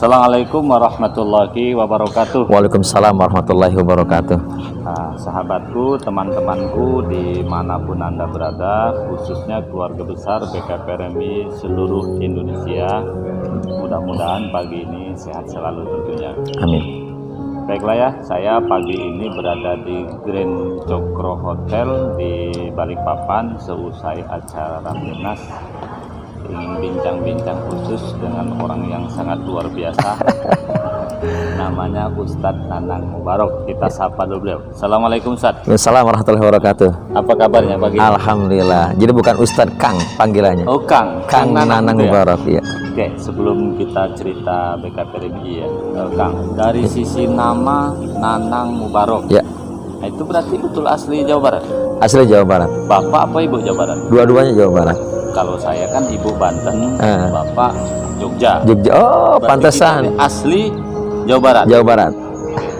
Assalamualaikum warahmatullahi wabarakatuh. Waalaikumsalam warahmatullahi wabarakatuh. Nah, sahabatku, teman-temanku dimanapun Anda berada, khususnya keluarga besar BKP RMI seluruh Indonesia, mudah-mudahan pagi ini sehat selalu tentunya. Amin. Baiklah ya, saya pagi ini berada di Grand Cokro Hotel di Balikpapan seusai acara Rapimnas. Ingin bincang-bincang khusus dengan orang yang sangat luar biasa. Namanya Ustadz Nanang Mubarok. Kita sapa dulu beliau. Assalamualaikum Ustadz. Waalaikumsalam warahmatullahi wabarakatuh. Apa kabarnya pagi ini? Alhamdulillah. Jadi bukan Ustadz, Kang panggilannya. Oh Kang. Kang Nanang Mubarok ya. Oke, sebelum kita cerita BKP RMI ya, Kang, dari sisi nama Nanang Mubarok. Ya. Nah, itu berarti betul asli Jawa Barat? Asli Jawa Barat. Bapak apa Ibu Jawa Barat? Dua-duanya Jawa Barat. Kalau saya kan Ibu Banten, Bapak Jogja. Jogja. Oh, Berarti pantesan. kita asli Jawa Barat. Jawa Barat.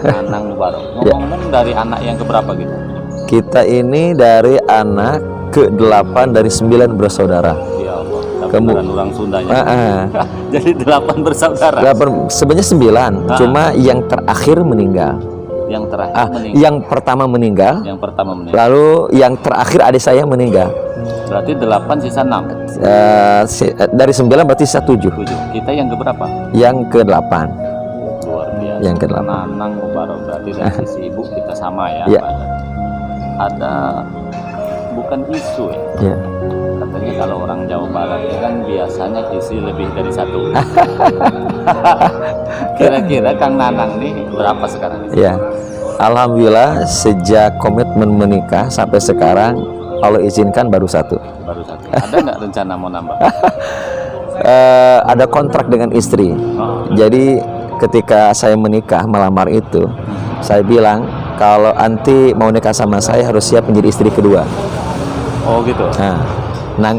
Nanang Mubarok. Ngomong-ngomong dari anak yang keberapa gitu? Kita ini dari anak ke-8 dari 9 bersaudara. Ya Allah. Kemudian orang Sundanya. Jadi 8 bersaudara. 8, sebenarnya 9, cuma yang terakhir meninggal. Yang terakhir meninggal. Yang pertama meninggal. Yang pertama meninggal. Lalu yang terakhir adik saya meninggal. Berarti 8 sisa 6. Dari 9 berarti sisa 7. Kita yang keberapa? Yang ke-8. Luar biasa. Yang ke-8. Nanang Mubarok, berarti dari sisi ibu kita sama ya. Ya. Ada bukan isu ya. Katanya kalau orang Jawa Barat itu kan biasanya isi lebih dari 1. Kira-kira Kang Nanang nih berapa sekarang? Ya. Alhamdulillah sejak komitmen menikah sampai sekarang Allah izinkan baru 1. Baru 1. Ada nggak rencana mau nambah? Ada kontrak dengan istri. Jadi ketika saya menikah melamar itu, saya bilang kalau anti mau nikah sama saya harus siap menjadi istri kedua. Oh gitu. Nah,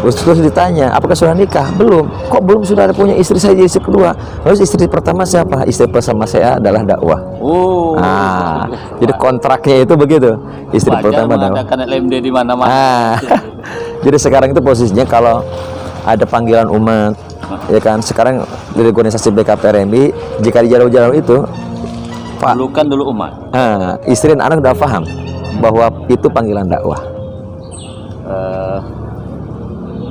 terus ditanya, apakah sudah nikah? Belum. Kok belum sudah ada punya istri, saya jadi istri kedua? Terus istri pertama siapa? Istri pertama saya adalah dakwah. Oh. Jadi kontraknya itu begitu. Istri pertama dakwah. Mengadakan LMD di mana-mana. Jadi sekarang itu posisinya kalau ada panggilan umat, ya kan? Sekarang dari organisasi BKP RMI, jika di jalur-jalur itu, Pak, Dulukan dulu umat. Istri dan anak udah paham bahwa itu panggilan dakwah.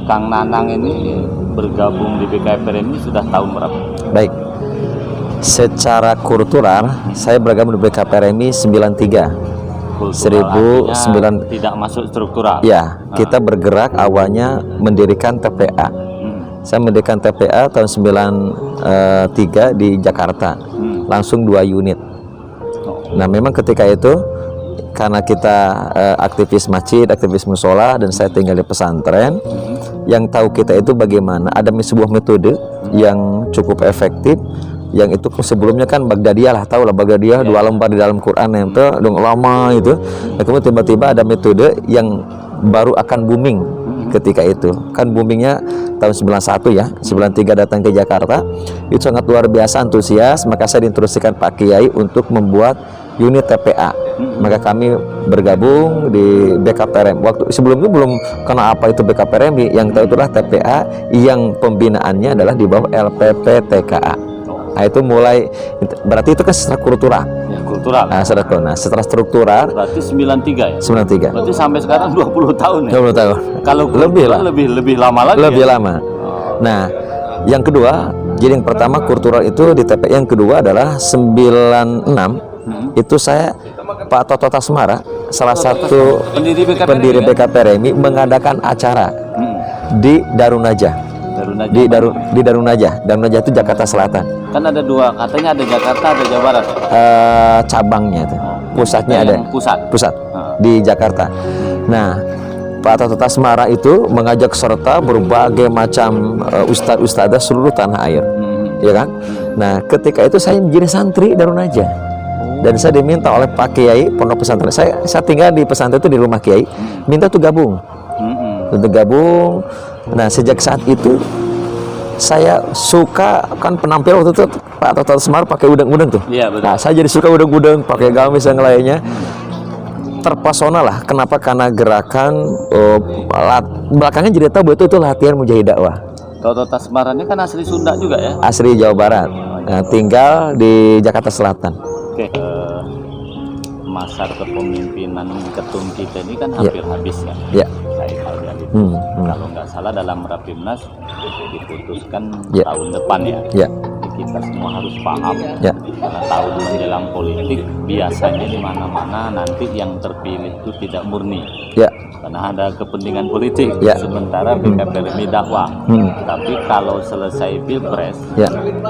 Kang Nanang ini bergabung di BKP RMI sudah tahun berapa? Baik. Secara kultural saya bergabung di BKP RMI 93. 1900 tidak masuk struktural. Ya, kita bergerak awalnya mendirikan TPA. Saya mendirikan TPA tahun 93 di Jakarta. Langsung 2 unit. Nah, memang ketika itu karena kita aktivis masjid, aktivis musola, dan saya tinggal di pesantren, yang tahu kita itu bagaimana ada sebuah metode yang cukup efektif, yang itu sebelumnya kan Baghdadiyah lah, tahu lah Baghdadiyah 2 lembar di dalam Quran yang itu dong lama itu. Nah, kemudian tiba-tiba ada metode yang baru akan booming ketika itu. Kan boomingnya tahun 91 ya, 93 datang ke Jakarta, itu sangat luar biasa antusias, maka saya diinstruksikan Pak Kiai untuk membuat unit TPA. Maka kami bergabung di BKP RMI. Waktu sebelumnya belum kenal apa itu BKP RMI, yang tahu itulah TPA yang pembinaannya adalah di bawah LPP TKA. Nah, itu mulai, berarti itu kan secara kultural. Ya, kultural. Nah, setelah struktural berarti 93 ya? 93. Berarti sampai sekarang 20 tahun ya? 20 tahun. Kalau lebih lah. Lebih lama lagi. Lebih ya? lama. Nah, yang kedua, jadi yang pertama kultural itu di TPI, yang kedua adalah 96. Itu saya Pak Toto Tasmara, salah satu pendiri BKP RMI, mengadakan acara di Darunajah. Di Darunajah. Darunajah itu Jakarta Selatan. Kan ada 2, katanya ada Jakarta, ada Jawa Barat. Cabangnya itu. Pusatnya ada. Pusat di Jakarta. Nah, Pak Toto Tasmara itu mengajak serta berbagai macam ustadz-ustadzah seluruh tanah air. Ya kan? Nah, ketika itu saya menjadi santri Darunajah. Dan saya diminta oleh Pak Kiai pondok pesantren. Saya tinggal di pesantren itu di rumah Kiai, minta tuh gabung. Untuk gabung. Nah, sejak saat itu saya suka kan penampil waktu itu Pak Toto Semar pakai udang-udang tuh. Iya, betul. Nah, saya jadi suka udang-udang, pakai gamis yang lainnya. Terpesona lah. Kenapa? Karena gerakan belakangnya jadi tahu betul itu latihan mujahid dakwah. Toto Tasmara ini kan asli Sunda juga ya? Asli Jawa Barat. Nah, tinggal di Jakarta Selatan. Oke. Masa kepemimpinan ketum kita ini kan hampir habis ya. Ya. Saya lihat itu. Kalau nggak salah dalam Rapimnas diputuskan tahun depan ya. Ya. Kita semua harus paham ya. Karena tahun menjelang politik biasanya di mana-mana nanti yang terpilih itu tidak murni. Ya. Karena ada kepentingan politik. Ya. Sementara BKPRMI dakwah. Tapi kalau selesai pilpres,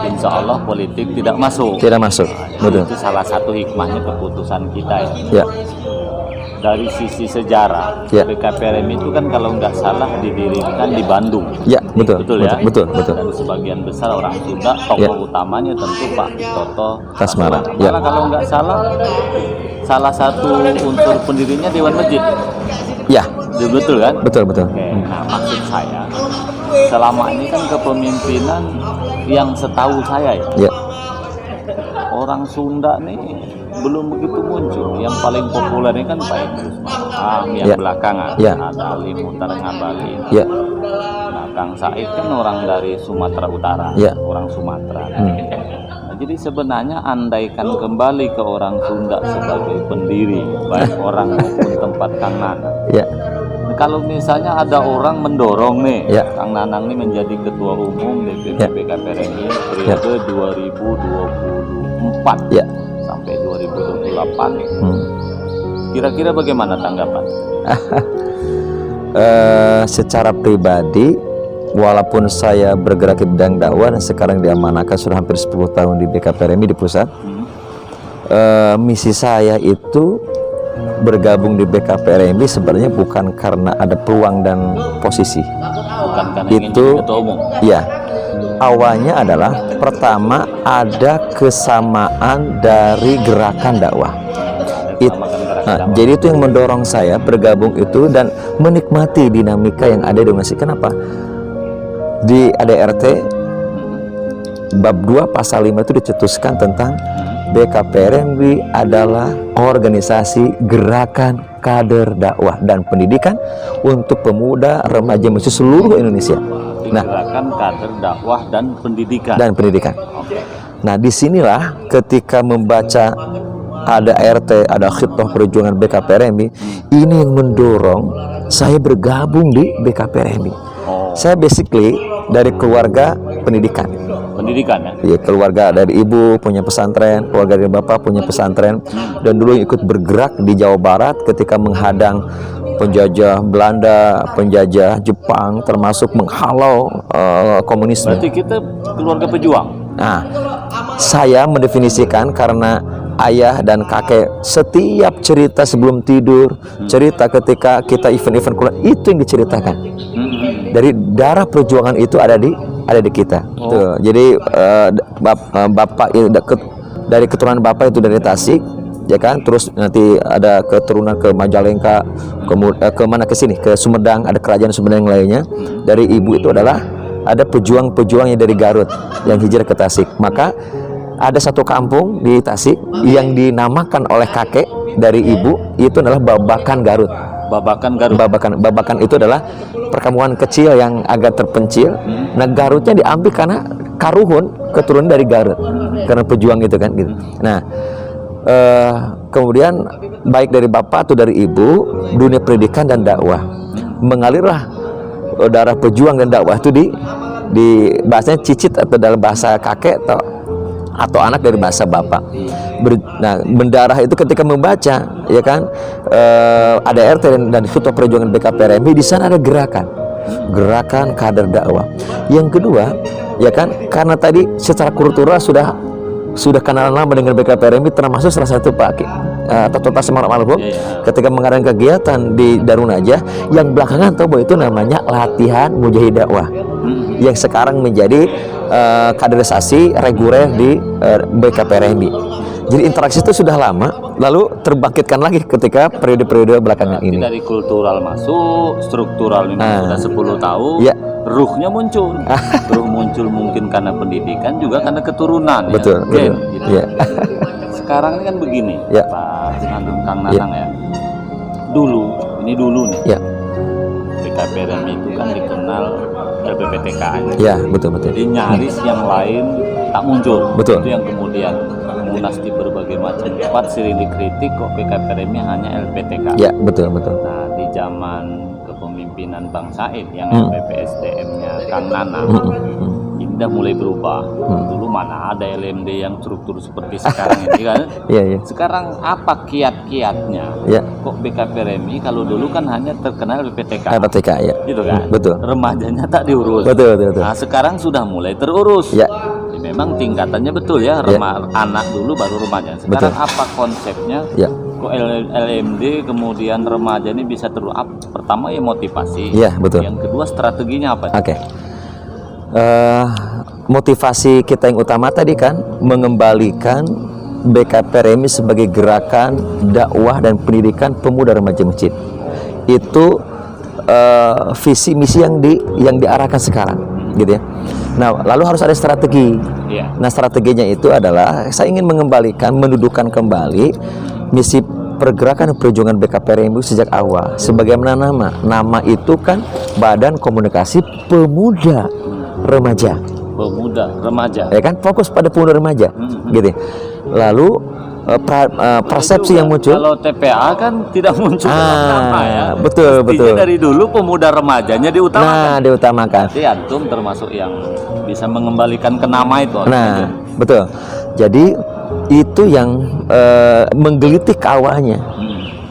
insya Allah politik tidak masuk. Tidak masuk. Betul. Itu salah satu hikmahnya keputusan kita ya. Ya. Dari sisi sejarah, BKPRMI itu kan kalau nggak salah didirikan di Bandung. Ya, betul. Betul ya. Betul. Dan sebagian besar orang Sunda, tokoh utamanya tentu Pak Toto Tasmara. Malah kalau nggak salah satu unsur pendirinya Dewan Masjid. Ya. Betul kan? Betul. Oke. Nah, maksud saya selama ini kan kepemimpinan yang setahu saya ya. Orang Sunda nih belum begitu muncul. Yang paling populer ini kan Pak Idrus Marham, yang belakangan ada Ali Muhtar Ngabalin. Nah, Kang Said kan orang dari Sumatera Utara, orang Sumatera. Nah, jadi sebenarnya andaikan kembali ke orang Sunda sebagai pendiri, baik orang maupun tempat Kang Nanang. Nah, kalau misalnya ada orang mendorong nih, Kang Nanang ini menjadi ketua umum DPP BKPRMI periode 2024 sampai 2028. Kira-kira bagaimana tanggapan? Secara pribadi, walaupun saya bergerak di bidang dakwah dan sekarang diamanahkan sudah hampir 10 tahun di BKPRMI di pusat, misi saya itu bergabung di BKPRMI sebenarnya bukan karena ada peluang dan posisi. Bukan karena itu ingin ketua umum. Ya. Awalnya adalah pertama ada kesamaan dari gerakan dakwah. Jadi itu yang mendorong saya bergabung itu dan menikmati dinamika yang ada di Indonesia. Kenapa? Di ADRT bab 2 pasal 5 itu dicetuskan tentang BKPRMI adalah organisasi gerakan kader dakwah dan pendidikan untuk pemuda, remaja, mahasiswa seluruh Indonesia. Nah, gerakan kader dakwah dan pendidikan. Nah, disinilah ketika membaca ada RT, ada khitbah perjuangan BKPRMI, ini yang mendorong saya bergabung di BKPRMI. Saya basically dari keluarga pendidikan. Ya, keluarga dari ibu punya pesantren, keluarga dari bapak punya pesantren, dan dulu ikut bergerak di Jawa Barat ketika menghadang penjajah Belanda, penjajah Jepang, termasuk menghalau komunisme. Berarti kita keluarga pejuang. Nah, saya mendefinisikan karena ayah dan kakek setiap cerita sebelum tidur, cerita ketika kita event-event Quran, itu yang diceritakan. Dari darah perjuangan itu ada di kita. Tuh, jadi bapak dari keturunan bapak itu dari Tasik, ya kan, terus nanti ada keturunan ke Majalengka, ke mana ke sini, ke Sumedang, ada kerajaan Sumedang yang lainnya. Dari ibu itu adalah ada pejuang-pejuang yang dari Garut yang hijrah ke Tasik. Maka ada satu kampung di Tasik yang dinamakan oleh kakek dari ibu itu adalah Babakan Garut. Babakan itu adalah perkampungan kecil yang agak terpencil. Nah, Garutnya diambil karena Karuhun keturunan dari Garut, karena pejuang itu kan gitu. Nah, kemudian baik dari bapak atau dari ibu, dunia pendidikan dan dakwah mengalirlah darah pejuang dan dakwah itu di bahasanya cicit atau dalam bahasa kakek atau anak dari bahasa bapak. Nah, mendarah itu ketika membaca, ya kan, ada RT dan Ketua Perjuangan BKPRMI, di sana ada gerakan kader dakwah. Yang kedua, ya kan, karena tadi secara kultural sudah kenalan lama dengan BKPRMI, termasuk salah satu Pak Toto Tasmara almarhum ketika mengadakan kegiatan di Darun Najah, yang belakangan tahu bahwa itu namanya latihan mujahid dakwah, yang sekarang menjadi kaderisasi reguler di BKPRMI. Jadi interaksi itu sudah lama, lalu terbangkitkan lagi ketika periode-periode belakangan ini. Dari kultural masuk, struktural ini sudah 10 tahun, ruhnya muncul. Ruh muncul mungkin karena pendidikan, juga karena keturunan. Betul. Gitu. Sekarang ini kan begini, Pak Kang Nanang ya. Dulu nih, BKPRMI itu kan dikenal LPPTK aja. Ya, betul. Jadi nyaris yang lain tak muncul. Betul. Itu yang kemudian Munas di berbagai macam tempat sering dikritik, kok PKPRMI hanya LPTK. Ya, betul. Nah, di zaman kepemimpinan Bang Said yang LPPSDM-nya Kang Nana, Indah mulai berubah. Dulu mana ada LMD yang struktur seperti sekarang ini kan? Iya. Sekarang apa kiat-kiatnya? Ya. Kok BKPRMI kalau dulu kan hanya terkenal LPTK. LPTK ya. Gitu kan? Betul. Remajanya tak diurus. Betul. Nah, sekarang sudah mulai terurus. Ya. Memang tingkatannya betul ya, anak dulu baru remaja. Sekarang apa konsepnya? Ya. Kok LMD kemudian remaja ini bisa terus pertama ya motivasi. Ya, betul. Yang kedua strateginya apa? Oke. Motivasi kita yang utama tadi kan mengembalikan BKPRMI sebagai gerakan dakwah dan pendidikan pemuda remaja masjid. Itu visi misi yang diarahkan sekarang, gitu ya. Nah, lalu harus ada strategi. Yeah. Nah, strateginya itu adalah saya ingin mendudukan kembali misi pergerakan dan perjuangan BKPRMI sejak awal. Sebagaimana nama itu kan Badan Komunikasi Pemuda Remaja. Pemuda remaja. Ya kan, fokus pada pemuda remaja, gitu. Lalu persepsi yang muncul. Kalau TPA kan tidak muncul nama ya. Betul. Dari dulu pemuda remajanya diutamakan. Nah, diutamakan. Jadi antum termasuk yang bisa mengembalikan ke nama itu. Nah, betul. Jadi itu yang menggelitik awalnya.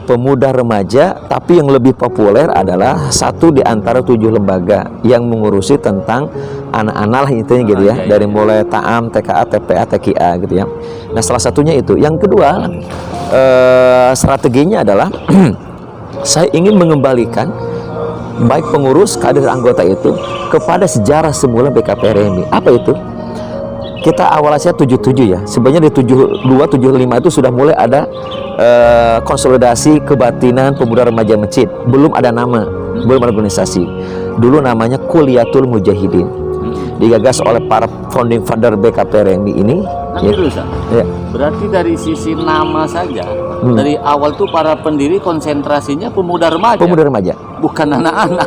Pemuda remaja, tapi yang lebih populer adalah satu di antara 7 lembaga yang mengurusi tentang anak-anak lah intinya gitu ya, dari mulai TAAM, TKA, TPA, TKA gitu ya. Nah, salah satunya itu. Yang kedua, strateginya adalah saya ingin mengembalikan baik pengurus, kader, anggota itu kepada sejarah semula BKPRMI. Apa itu? Kita awalnya 77 ya. Sebenarnya di 72, 75 itu sudah mulai ada konsolidasi kebatinan pemuda remaja masjid. Belum ada nama, belum ada organisasi. Dulu namanya Kuliatul Mujahidin. Digagas oleh para founding father BKPRMI ini. Ya. Berarti dari sisi nama saja, dari awal tuh para pendiri konsentrasinya pemuda remaja. Pemuda remaja. Bukan anak-anak.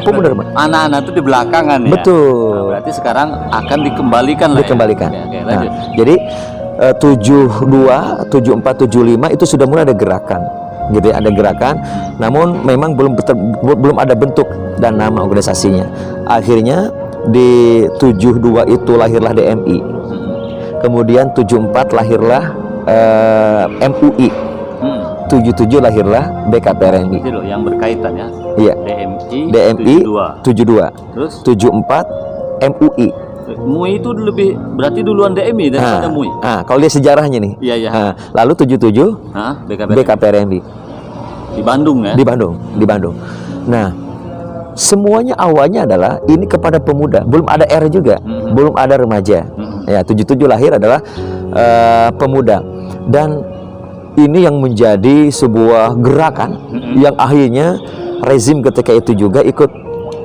Pemuda remaja. Anak-anak itu di belakangan ya. Betul. Nah, berarti sekarang akan dikembalikan lah. Dikembalikan. Ya. Oke, Nah, jadi 72, 74, 75 itu sudah mulai ada gerakan. Gitu ya, ada gerakan. Namun memang belum ada bentuk dan nama organisasinya. Akhirnya di 72 itu lahirlah DMI. Kemudian 74 lahirlah MUI. 77 lahirlah BKPRMI. Itu loh yang berkaitan ya. Iya. DMI 72. Terus 74 MUI. MUI itu lebih berarti duluan DMI daripada MUI. Kalau dia sejarahnya nih. Iya. Lalu 77 BKPRMI. Di Bandung ya? Di Bandung. Nah, semuanya awalnya adalah ini kepada pemuda, belum ada R juga, belum ada remaja. Ya, 77 lahir adalah pemuda, dan ini yang menjadi sebuah gerakan yang akhirnya rezim ketika itu juga ikut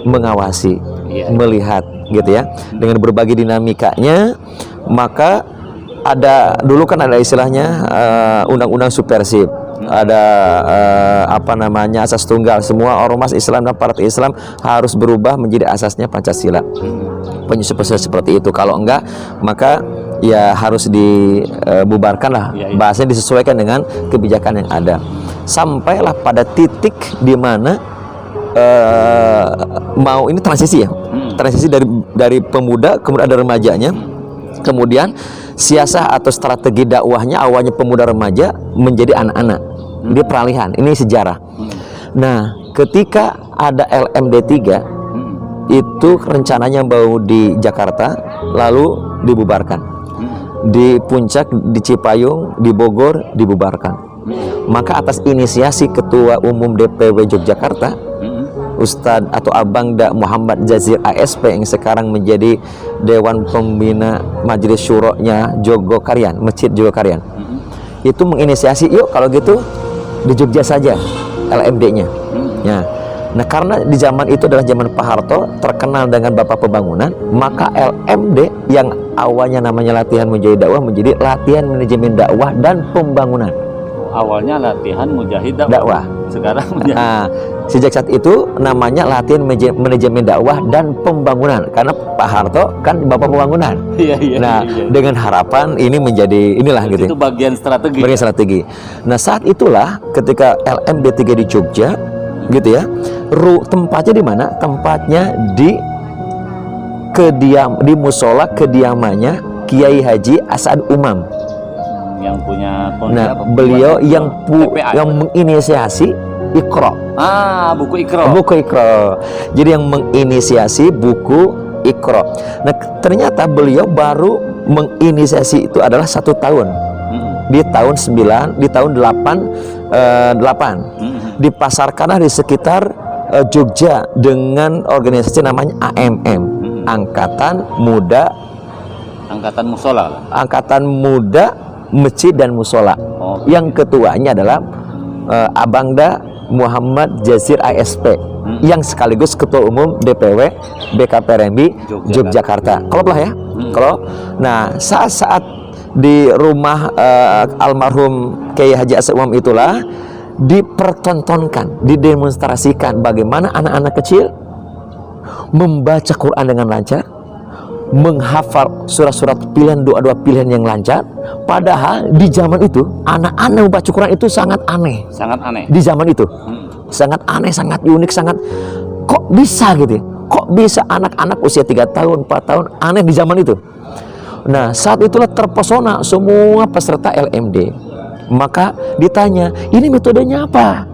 mengawasi, melihat, gitu ya, dengan berbagai dinamikanya. Maka dulu kan ada istilahnya undang-undang supersib. Ada asas tunggal, semua ormas Islam dan partai Islam harus berubah menjadi asasnya Pancasila. Penyusupan seperti itu. Kalau enggak, maka ya harus dibubarkan lah. Bahasanya disesuaikan dengan kebijakan yang ada. Sampailah pada titik di mana ini transisi ya. Transisi dari pemuda kemudian ada remajanya. Kemudian siasah atau strategi dakwahnya awalnya pemuda remaja menjadi anak-anak. Dia peralihan, ini sejarah. Nah, ketika ada LMD 3 itu rencananya mau di Jakarta lalu dibubarkan. Di Puncak, di Cipayung, di Bogor dibubarkan. Maka atas inisiasi Ketua Umum DPW Yogyakarta, Ustadz atau Abang Muhammad Jazir ASP yang sekarang menjadi Dewan Pembina Majelis Syuro-nya Jogokarian, Masjid Jogokarian, itu menginisiasi, yuk kalau gitu di Jogja saja LMD-nya. Nah, karena di zaman itu adalah zaman Pak Harto, terkenal dengan Bapak Pembangunan, maka LMD yang awalnya namanya latihan menjadi dakwah menjadi latihan manajemen dakwah dan pembangunan. awalnya latihan mujahid dakwah. Sekarang mujahid. Nah, sejak saat itu namanya latihan manajemen dakwah dan pembangunan, karena Pak Harto kan bapak pembangunan. Iya, iya, Nah, iya. dengan harapan ini menjadi inilah gitu. Itu bagian strategi. Bagian strategi. Nah, saat itulah ketika LMD3 di Jogja, gitu ya, tempatnya di mana? Tempatnya di musola kediamannya Kiai Haji As'ad Umam. Yang punya Nah, beliau yang TPA. yang menginisiasi Iqra. Buku Iqra. Buku Iqra. Jadi yang menginisiasi buku Iqra. Nah, ternyata beliau baru menginisiasi itu adalah 1 tahun. Di tahun 8 dipasarkanlah di sekitar Jogja dengan organisasi namanya AMM, Angkatan Muda Masjid dan Musola. Yang ketuanya adalah Abangda Muhammad Jazir ASP, yang sekaligus Ketua Umum DPW BKPRMI Yogyakarta. Kalau lah ya. Kalau nah saat di rumah almarhum Kiai Haji As'ad Umam itulah dipertontonkan, didemonstrasikan bagaimana anak-anak kecil membaca Quran dengan lancar, menghafal surat-surat pilihan, doa-doa pilihan yang lancar. Padahal di zaman itu anak-anak membaca Quran itu sangat aneh. Di zaman itu sangat aneh, sangat unik, sangat kok bisa gitu ya? Kok bisa anak-anak usia 3 tahun, 4 tahun aneh di zaman itu. Nah, saat itulah terpesona semua peserta LMD. Maka ditanya, ini metodenya apa?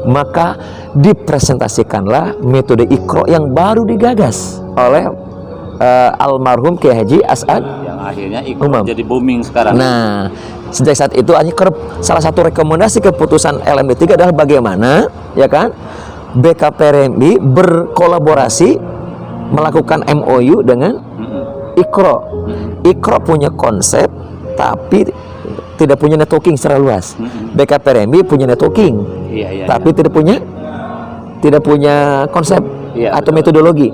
Maka dipresentasikanlah metode Iqra yang baru digagas oleh almarhum Kiai Haji As'ad yang akhirnya Iqra jadi booming sekarang. Nah, sejak saat itu salah satu rekomendasi keputusan LMD3 adalah bagaimana, ya kan, BKPRMI berkolaborasi melakukan MOU dengan Iqra. Iqra punya konsep tapi tidak punya networking secara luas. BKPRMI punya networking, tapi tidak punya konsep atau metodologi.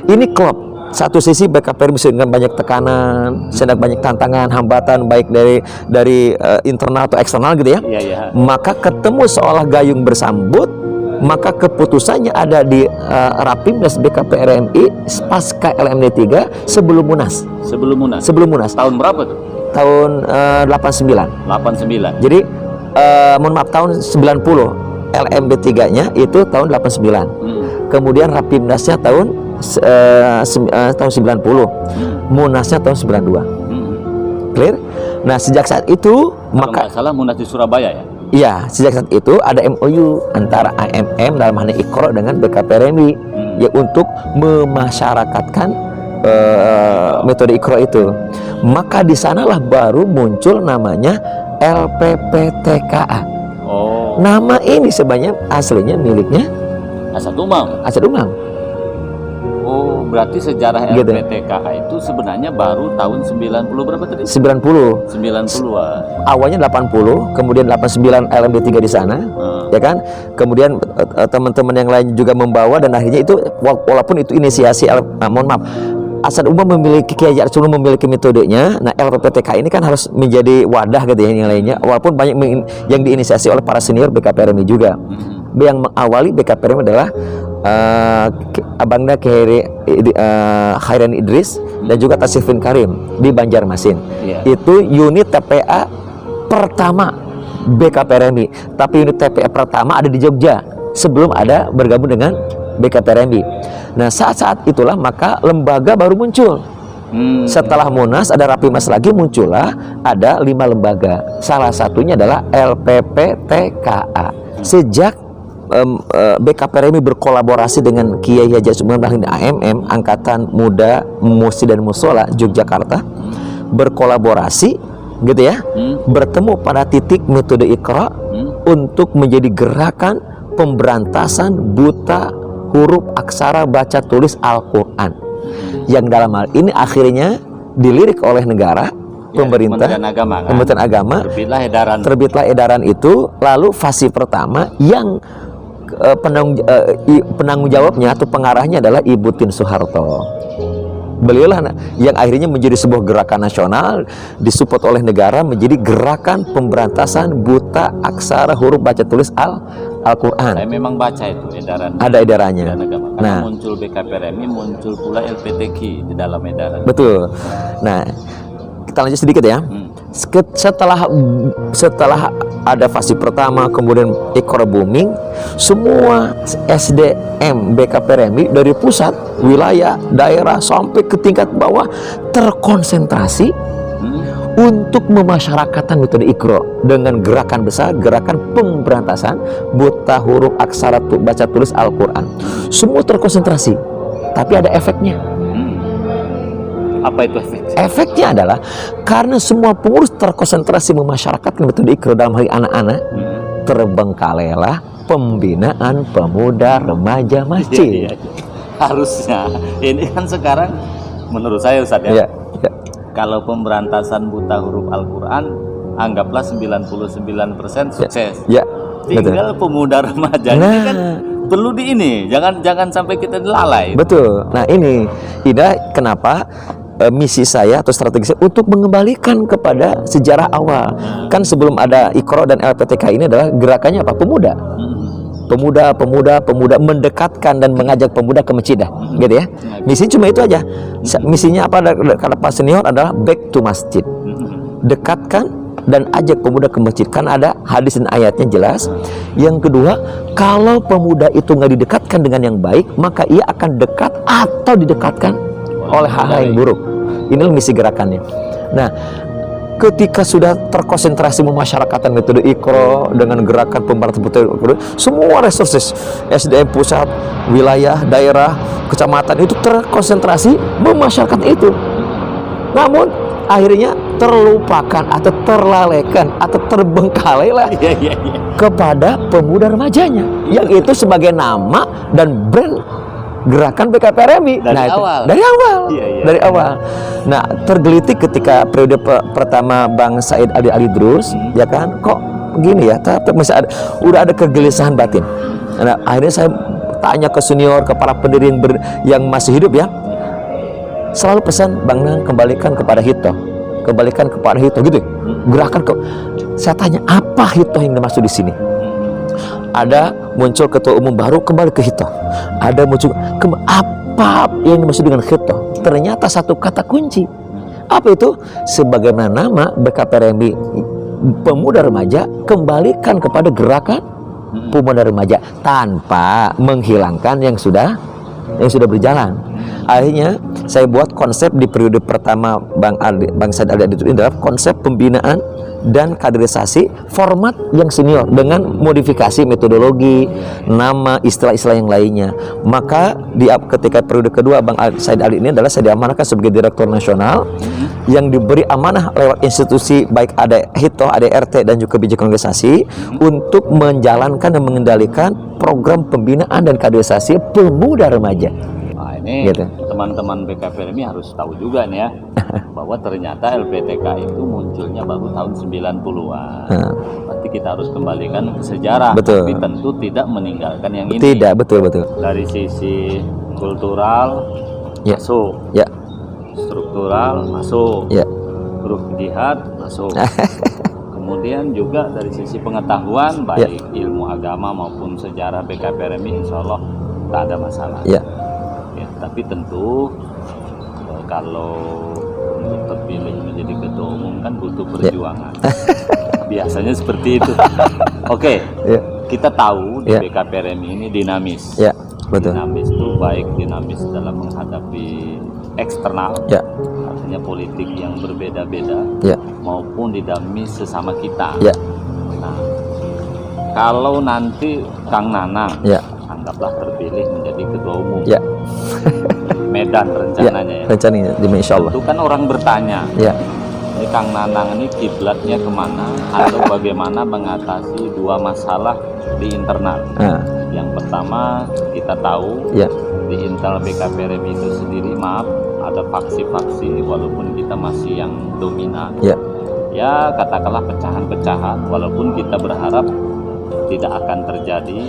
Ini klop. Satu sisi BKPRMI dengan banyak tekanan, sedang banyak tantangan, hambatan baik dari internal atau eksternal gitu ya. Maka ketemu seolah gayung bersambut, maka keputusannya ada di Rapimnas BKPRMI pasca LMD3 sebelum Munas. Sebelum Munas. Tahun berapa tuh? Tahun 89. Jadi mohon maaf, tahun 90. LMD3-nya itu tahun 89. Kemudian Rapimnasnya tahun 90, Munasnya tahun 92. Clear? Nah, sejak saat itu maka salah Munas di Surabaya ya? Iya, sejak saat itu ada MOU antara AMM dalam hal Iqra dengan BKPRMI ya untuk memasyarakatkan metode Iqra itu. Maka di sanalah baru muncul namanya LPPTKA. Nama ini sebenarnya aslinya miliknya As'ad Umam. Berarti sejarah LPPTKA itu sebenarnya baru tahun 90 berapa tadi? 90. Awalnya 80, kemudian 89 LMD3 di sana, ya kan? Kemudian teman-teman yang lain juga membawa, dan akhirnya itu walaupun itu inisiasi As'ad Umam memiliki, Kiai Haji As'ad Umam memiliki metodenya. Nah, LPPTKA ini kan harus menjadi wadah gitu ya yang lainnya. Walaupun banyak yang diinisiasi oleh para senior BKPRMI juga. Yang mengawali BKPRMI adalah Abangda Khairan Idris dan juga Tasifin Karim di Banjarmasin. Itu unit TPA pertama BKPRMI. Tapi unit TPA pertama ada di Jogja sebelum ada bergabung dengan BKPRMI. Nah, saat-saat itulah maka lembaga baru muncul. Setelah Munas ada Rapimnas lagi, muncullah ada 5 lembaga. Salah satunya adalah LPPTKA. Sejak BKPRMI berkolaborasi dengan Kiai Haji As'ad Umam dan AMM, Angkatan Muda Masjid dan Musola Yogyakarta, berkolaborasi gitu ya, bertemu pada titik metode Iqra untuk menjadi gerakan pemberantasan buta huruf aksara baca tulis Al-Quran, yang dalam hal ini akhirnya dilirik oleh negara, pemerintah, Kementerian Agama, terbitlah edaran itu. Lalu fase pertama yang penanggung jawabnya atau pengarahnya adalah Ibu Tien Soeharto. beliaulah yang akhirnya menjadi sebuah gerakan nasional disupport oleh negara menjadi gerakan pemberantasan buta aksara huruf baca tulis Al-Quran. Saya memang baca itu edaran. Ada edarannya. Karena muncul BKPRMI, muncul pula LPTQ di dalam edaran. Betul. Nah, kita lanjut sedikit ya. Setelah ada fase pertama, kemudian Iqra booming, semua SDM BKPRMI dari pusat, wilayah, daerah sampai ke tingkat bawah terkonsentrasi untuk memasyarakatkan metode Iqra dengan gerakan besar, gerakan pemberantasan buta huruf aksara baca tulis Al-Quran. Semua terkonsentrasi, tapi ada efeknya. Apa itu efeknya? Efeknya adalah karena semua pengurus terkonsentrasi memasyarakatkan metode Iqra dalam hal anak-anak, terbengkalailah pembinaan pemuda remaja masjid. Iya. Harusnya ini kan sekarang menurut saya Ustaz ya. Kalau pemberantasan buta huruf Al-Quran anggaplah 99% sukses. Tinggal pemuda remaja ini kan perlu jangan sampai kita lalai. Betul. Nah ini kenapa misi saya atau strategi saya untuk mengembalikan kepada sejarah awal. Kan sebelum ada Iqra dan LPTK ini adalah gerakannya apa? Pemuda mendekatkan dan mengajak pemuda ke masjid, gitu ya. Misi cuma itu aja. Misinya apa? Kata Pak Senior adalah back to masjid. Dekatkan dan ajak pemuda ke masjid. Kan ada hadis dan ayatnya jelas. Yang kedua, kalau pemuda itu nggak didekatkan dengan yang baik, maka ia akan dekat atau didekatkan oleh hal-hal yang buruk. Inilah misi gerakannya. Nah, ketika sudah terkonsentrasi memasyarakatkan metode Iqra dengan gerakan pemberantasan buta huruf, semua resources SDM pusat, wilayah, daerah, kecamatan itu terkonsentrasi memasyarakatkan itu. Namun akhirnya terlupakan atau terlalaikan atau terbengkalailah kepada pemuda remajanya, yang itu sebagai nama dan brand gerakan BKPRMI dari awal. Nah, tergelitik ketika periode pertama Bang Said Ali Idrus, ya kan, kok begini ya, tapi masih udah ada kegelisahan batin. Nah, akhirnya saya tanya ke senior, ke para pendiri yang masih hidup ya, selalu pesan Bang Nang kembalikan kepada Hito gitu. Gerakan saya tanya apa Hito yang dimaksud di sini? Ada muncul ketua umum baru, kembali ke Hito. Ada muncul apa yang dimaksud dengan Hito? Ternyata satu kata kunci. Apa itu? Sebagaimana nama BKPRMI pemuda remaja, kembalikan kepada gerakan pemuda remaja tanpa menghilangkan yang sudah berjalan. Akhirnya saya buat konsep di periode pertama Bang Said Ali Idrus ini adalah konsep pembinaan dan kaderisasi format yang senior dengan modifikasi metodologi, nama, istilah-istilah yang lainnya. Maka ketika periode kedua Bang Said Ali ini adalah saya diamanahkan sebagai direktur nasional yang diberi amanah lewat institusi baik ada Hito, ada RT dan juga kebijakan organisasi untuk menjalankan dan mengendalikan program pembinaan dan kaderisasi pemuda remaja. Nah, ini teman-teman BKPRMI harus tahu juga nih ya, bahwa ternyata LPTK itu munculnya baru tahun 90-an. Berarti kita harus kembalikan ke sejarah. Tapi tentu tidak meninggalkan yang ini. Tidak, betul. Dari sisi kultural masuk, struktural masuk, huruf jihad masuk. Kemudian juga dari sisi pengetahuan baik ilmu agama maupun sejarah BKPRMI insya Allah tak ada masalah. Tapi tentu kalau untuk terpilih menjadi ketua umum kan butuh perjuangan. Biasanya seperti itu. Oke, kita tahu di BKPRMI ini dinamis. Dinamis itu baik dinamis dalam menghadapi eksternal, artinya politik yang berbeda-beda, maupun dinamis sesama kita. Nah, kalau nanti Kang Nanang anggaplah terpilih menjadi ketua umum, Medan rencananya rencananya insya Allah. Itu kan orang bertanya, ini Kang Nanang ini kiblatnya kemana atau bagaimana mengatasi dua masalah di internal. Yang pertama kita tahu di internal BKPRMI itu sendiri, maaf, ada faksi-faksi walaupun kita masih yang dominan. Ya katakanlah pecahan-pecahan, walaupun kita berharap tidak akan terjadi.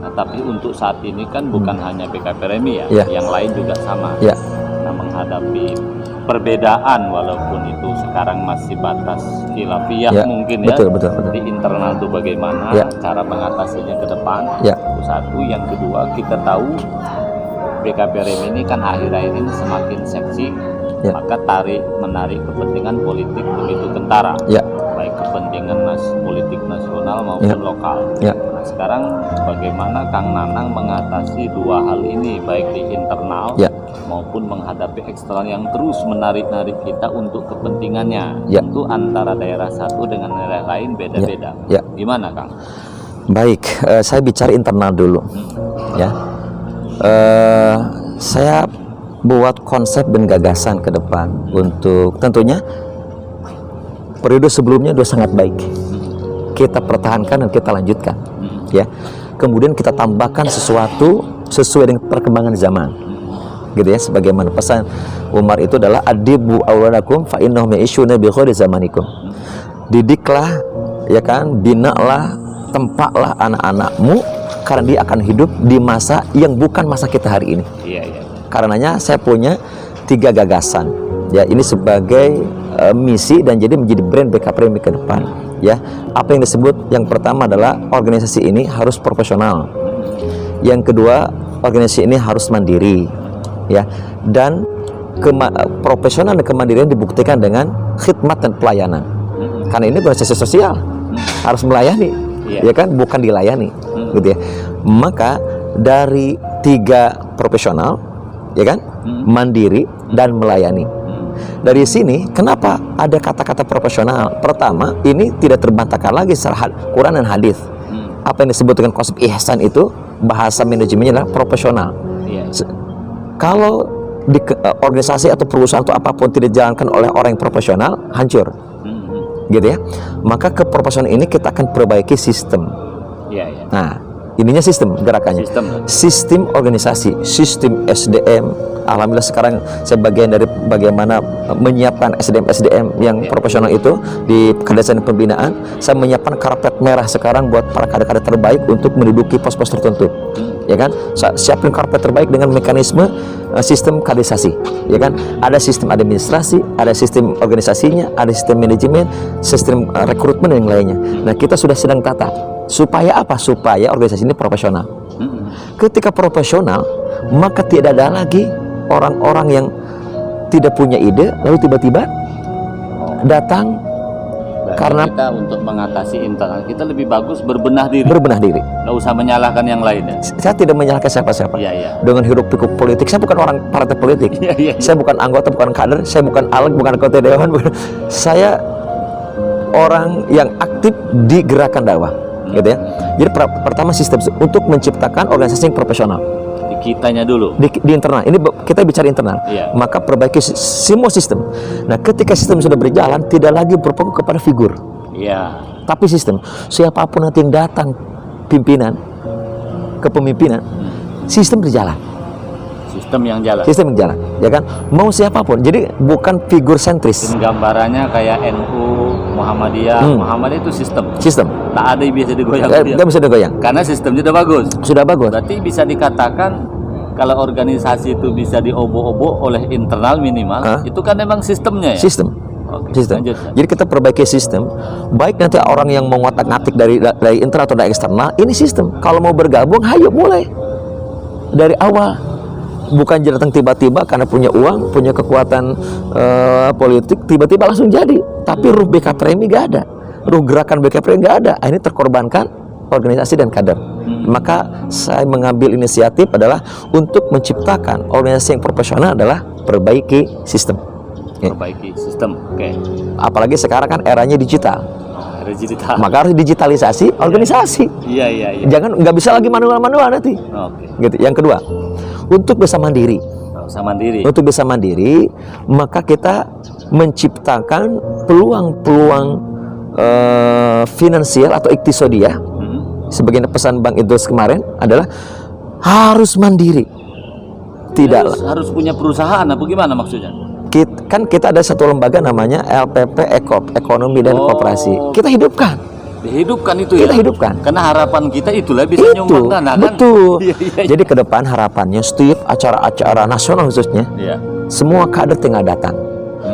Tapi untuk saat ini kan bukan hanya BKPRMI yang lain juga sama. Nah, menghadapi perbedaan, walaupun itu sekarang masih batas khilafiyah Ya, mungkin betul, ya, betul, betul. di internal itu bagaimana Ya. cara mengatasinya ke depan. Ya. Itu satu. Yang kedua, kita tahu BKPRM ini kan akhir-akhir ini semakin seksi, Ya. maka menarik kepentingan politik begitu kentara, Ya. baik kepentingan politik nasional maupun Ya. lokal. Ya. Nah, sekarang bagaimana Kang Nanang mengatasi dua hal ini, baik di internal Ya. maupun menghadapi eksternal yang terus menarik-narik kita untuk kepentingannya. Ya. Tentu antara daerah satu dengan daerah lain beda-beda. Ya. Gimana Kang? Baik, saya bicara internal dulu, ya. Saya buat konsep dan gagasan ke depan untuk tentunya periode sebelumnya sudah sangat baik. Kita pertahankan dan kita lanjutkan, ya. Kemudian kita tambahkan sesuatu sesuai dengan perkembangan zaman, gitu ya. Sebagaimana pesan Umar itu adalah adibu awladakum fa innahum ya'ishuna bi khairi zamanikum. Didiklah, ya kan, binalah, tempaklah anak-anakmu karena dia akan hidup di masa yang bukan masa kita hari ini. Iya, iya. Karenanya saya punya 3 gagasan, ya. Ini sebagai misi dan jadi menjadi brand BKPRM ke depan, ya. Apa yang disebut, yang pertama adalah organisasi ini harus profesional, yang kedua organisasi ini harus mandiri, ya, dan profesional dan kemandirian dibuktikan dengan khidmat dan pelayanan, karena ini organisasi sosial, harus melayani, ya kan, bukan dilayani, gitu ya. Maka dari 3 profesional, ya kan, mandiri dan melayani. Dari sini kenapa ada kata-kata profesional? Pertama, ini tidak terbantahkan lagi secara Quran dan hadis. Apa yang disebut dengan konsep ihsan itu bahasa manajemennya adalah profesional. Kalau di organisasi atau perusahaan atau apapun tidak dijalankan oleh orang yang profesional, hancur, gitu ya. Maka keprofesionalan ini kita akan perbaiki sistem. Nah, ininya sistem gerakannya, sistem organisasi, sistem SDM. Alhamdulillah sekarang saya bagian dari bagaimana menyiapkan SDM yang profesional itu di kedesan pembinaan. Saya menyiapkan karpet merah sekarang buat para kader-kader terbaik untuk menduduki pos-pos tertentu, ya kan. Saya siapin karpet terbaik dengan mekanisme sistem kaderisasi, ya kan. Ada sistem administrasi, ada sistem organisasinya, ada sistem manajemen, sistem rekrutmen dan yang lainnya. Nah, kita sudah sedang tata supaya apa? Supaya organisasi ini profesional. Ketika profesional, maka tidak ada lagi orang-orang yang tidak punya ide lalu tiba-tiba datang. Karena kita untuk mengatasi internal kita lebih bagus berbenah diri. Nggak usah menyalahkan yang lainnya. Saya tidak menyalahkan siapa-siapa. Dengan hiruk pikuk politik, saya bukan orang partai politik. Saya bukan anggota, bukan kader, saya bukan aleg, bukan anggota dewan. Saya orang yang aktif di gerakan dakwah, gitu ya. Jadi pertama sistem untuk menciptakan organisasi yang profesional. Kitanya dulu di internal, ini kita bicara internal, maka perbaiki semua sistem. Nah, ketika sistem sudah berjalan, tidak lagi berfokus kepada figur, tapi sistem. Siapapun nanti yang datang pimpinan kepemimpinan, sistem berjalan, sistem yang jalan, ya kan, mau siapapun. Jadi bukan figur sentris. Gambarannya kayak NU, Muhammadiyah. Muhammadiyah itu sistem. Tak ada yang bisa digoyang. Nggak bisa digoyang. Karena sistemnya sudah bagus. Berarti bisa dikatakan kalau organisasi itu bisa diobo-obo oleh internal minimal, itu kan memang sistemnya ya. Sistem. Jadi kita perbaiki sistem. Baik nanti orang yang mau ngotak-ngatik dari internal atau dari eksternal, ini sistem. Kalau mau bergabung, ayo mulai dari awal. Bukan datang tiba-tiba karena punya uang, punya kekuatan politik, tiba-tiba langsung jadi. Tapi ruh BKPRM nggak ada, ruh gerakan BKPRM nggak ada. Ini terkorbankan organisasi dan kader. Maka saya mengambil inisiatif adalah untuk menciptakan organisasi yang profesional adalah perbaiki sistem. Apalagi sekarang kan eranya digital. Maka harus digitalisasi organisasi. Jangan, nggak bisa lagi manual nanti. Gitu. Yang kedua, untuk bisa mandiri. Untuk bisa mandiri, maka kita menciptakan peluang-peluang finansial atau iktisodiyah. Sebagian pesan Bang Idrus kemarin adalah harus mandiri. Harus punya perusahaan, apa gimana maksudnya? Kita ada satu lembaga namanya LPP Ekop, Ekonomi dan Koperasi. Kita hidupkan. Kita hidupkan. Karena harapan kita itulah bisa nyumbang dana, kan? Betul. Jadi ke depan harapannya setiap acara-acara nasional khususnya semua kader tengah datang.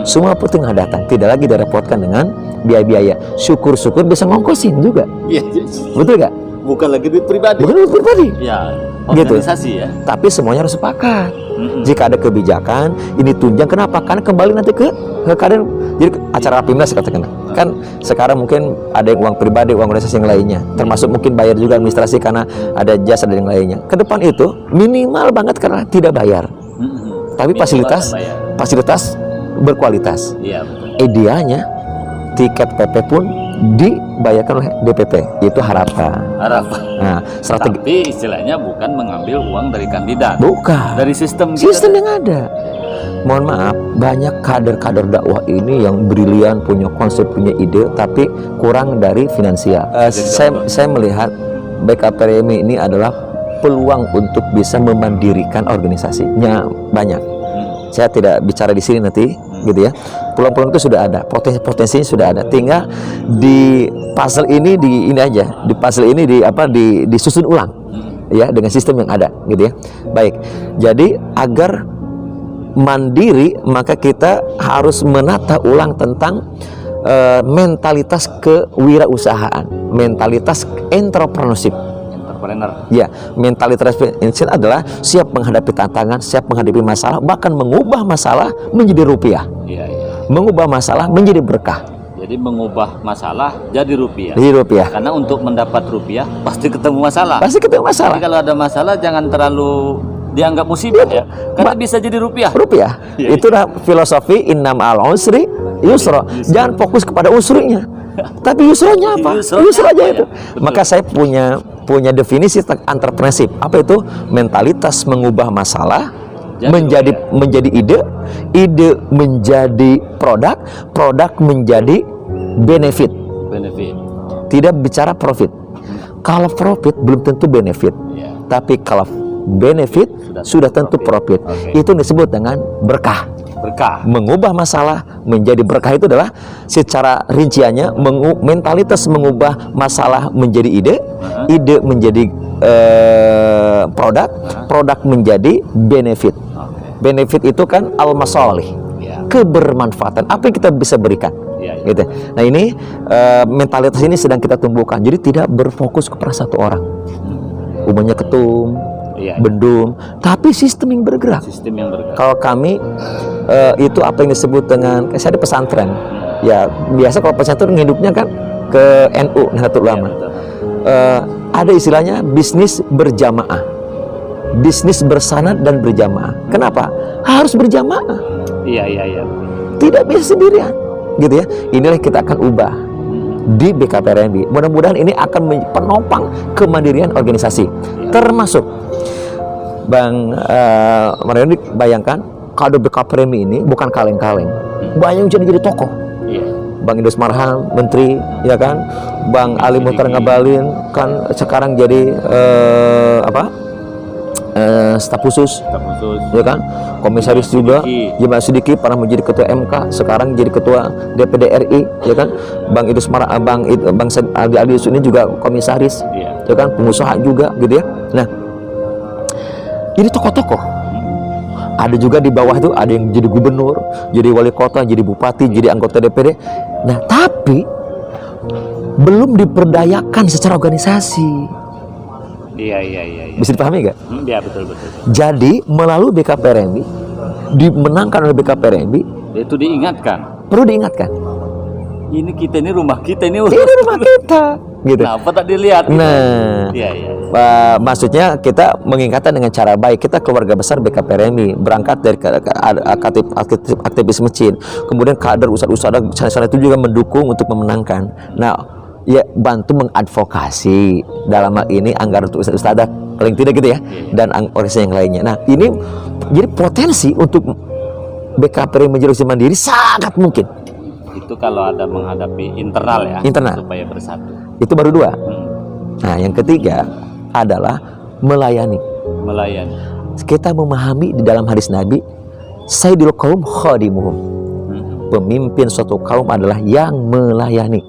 Semua pun tengah datang, tidak lagi direpotkan dengan biaya-biaya. Syukur-syukur bisa ngongkosin juga. Iya. Betul gak? Bukan lagi duit pribadi. Bukan duit pribadi. Ya, organisasi ya. Tapi semuanya harus sepakat. Jika ada kebijakan, ini tunjang. Kenapa? Karena kembali nanti ke kader. Jadi acara Rapimnas katakan. Kan sekarang mungkin ada yang uang pribadi, uang organisasi yang lainnya. Termasuk mungkin bayar juga administrasi karena ada jasa dan yang lainnya. Ke depan itu minimal banget karena tidak bayar. Tapi fasilitas berkualitas. Iya, betul. Idealnya tiket PP pun dibayarkan oleh DPP. Itu harapan. Nah, strategi. Tapi istilahnya bukan mengambil uang dari kandidat. Bukan. Dari sistem yang ada. Mohon maaf, banyak kader-kader dakwah ini yang brilian, punya konsep, punya ide, tapi kurang dari finansial. Saya melihat BKPRMI ini adalah peluang untuk bisa memandirikan organisasinya banyak. Saya tidak bicara di sini nanti, gitu ya. Peluang-peluang itu sudah ada, potensinya sudah ada. Tinggal di puzzle ini di puzzle ini disusun ulang, ya, dengan sistem yang ada, gitu ya. Baik. Jadi agar mandiri maka kita harus menata ulang tentang mentalitas kewirausahaan, mentalitas entrepreneurship. Ya, mentalitas entrepreneurship adalah siap menghadapi tantangan, siap menghadapi masalah, bahkan mengubah masalah menjadi rupiah. Mengubah masalah menjadi berkah. Jadi mengubah masalah jadi rupiah. Karena untuk mendapat rupiah pasti ketemu masalah. Jadi kalau ada masalah jangan terlalu dianggap musibah ya. Karena bisa jadi rupiah. Itulah filosofi innam al usri yusra. Jangan fokus kepada usrinya. Tapi yusronya apa? Yusro aja itu. Maka saya punya definisi tentang entrepreneurship. Apa itu? Mentalitas mengubah masalah menjadi ide menjadi produk menjadi benefit. Tidak bicara profit. Kalau profit belum tentu benefit. Tapi kalau benefit sudah tentu profit. Itu disebut dengan berkah. Mengubah masalah menjadi berkah itu adalah secara rinciannya mentalitas mengubah masalah menjadi ide menjadi produk menjadi benefit. Benefit itu kan al-masalih, kebermanfaatan, apa yang kita bisa berikan. Gitu. Nah ini mentalitas ini sedang kita tumbuhkan. Jadi tidak berfokus kepada satu orang, umumnya ketum, bendum, tapi sistem yang bergerak. Kalau kami itu apa yang disebut dengan, saya di pesantren. Ya biasa kalau pesantren hidupnya kan ke NU, Nahdlatul Ulama. Ada istilahnya bisnis berjamaah, bisnis bersanad dan berjamaah. Kenapa? Harus berjamaah. Tidak bisa sendirian, gitu ya. Inilah kita akan ubah di BKPRMI. Mudah-mudahan ini akan penopang kemandirian organisasi, termasuk Bang Marioni. Bayangkan kalau BKPRMI ini bukan kaleng-kaleng, banyak yang jadi tokoh. Bang Idrus Marham, menteri, ya kan. Bang Ali Muhtar Ngabalin kan sekarang jadi staf khusus, ya kan. Komisaris juga. Jemaah Sidiki pernah menjadi ketua MK, sekarang jadi ketua DPD RI, ya kan. Bang Idrus Marham, Bang Ali ini juga komisaris, ya kan, pengusaha juga, gitu ya. Nah, ini tokoh-tokoh. Ada juga di bawah itu ada yang jadi gubernur, jadi wali kota, jadi bupati, jadi anggota DPD. Nah, tapi belum diperdayakan secara organisasi. Bisa dipahami nggak? Iya, betul. Jadi melalui BKPRMI, dimenangkan oleh BKPRMI, itu diingatkan. Perlu diingatkan. Ini kita, ini rumah kita, ini rumah kita. Gitu. Kenapa tak dilihat? Nah, maksudnya kita mengingatkan dengan cara baik. Kita keluarga besar BKPRMI, berangkat dari aktivis masjid, kemudian kader ustadz sana itu juga mendukung untuk memenangkan. Nah, ya bantu mengadvokasi dalam hal ini anggaran untuk ustadz paling tidak, gitu ya, dan organisasi yang lainnya. Nah, ini jadi potensi untuk BKPRMI menjadi mandiri sangat mungkin. Itu kalau ada menghadapi internal ya, supaya bersatu. Itu baru dua. Nah, yang ketiga adalah melayani. Kita memahami di dalam hadis Nabi, Sayyidul Qaum khadimuhum. Pemimpin suatu kaum adalah yang melayani.